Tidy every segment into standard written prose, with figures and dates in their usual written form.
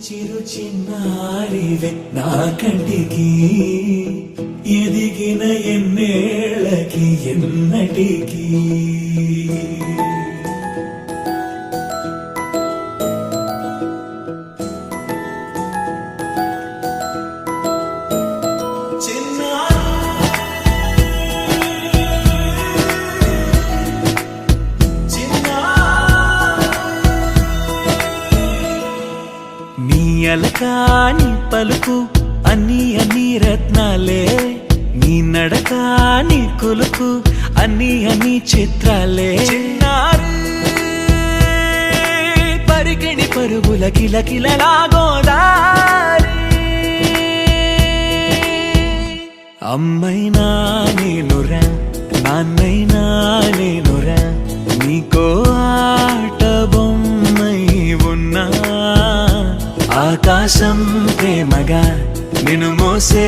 చిరు చిన్నారివే నా కంటికి ఎదిగిన ఎన్నేళ్ళకి ఎన్నటికి అలకాని పలుకు అన్ని అన్ని రత్నాలే నీ నడకాని కులుకు అన్ని అన్ని చిత్రాలే పరికిణి పరుగుల కిలకిలలాగోదారి అమ్మైనా నేనురా నాన్నైనా నేనురా నీకో ఆట బొమ్మై ఉన్నా ఆకాశం ప్రేమగా నిన్ను మోసే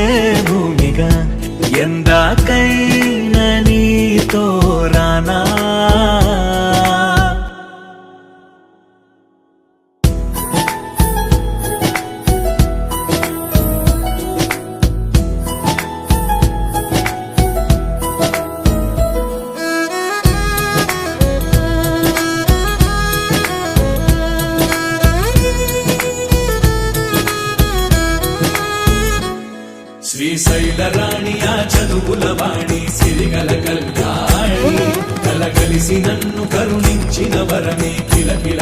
భూమిగా ఎందాకైనా నీతో రానా శ్రీశైల రాణి ఆ చదువుల వాణి సిరిగల కల్యాణి కలగలిసి నన్ను కరుణించిన వరమే కిలకిల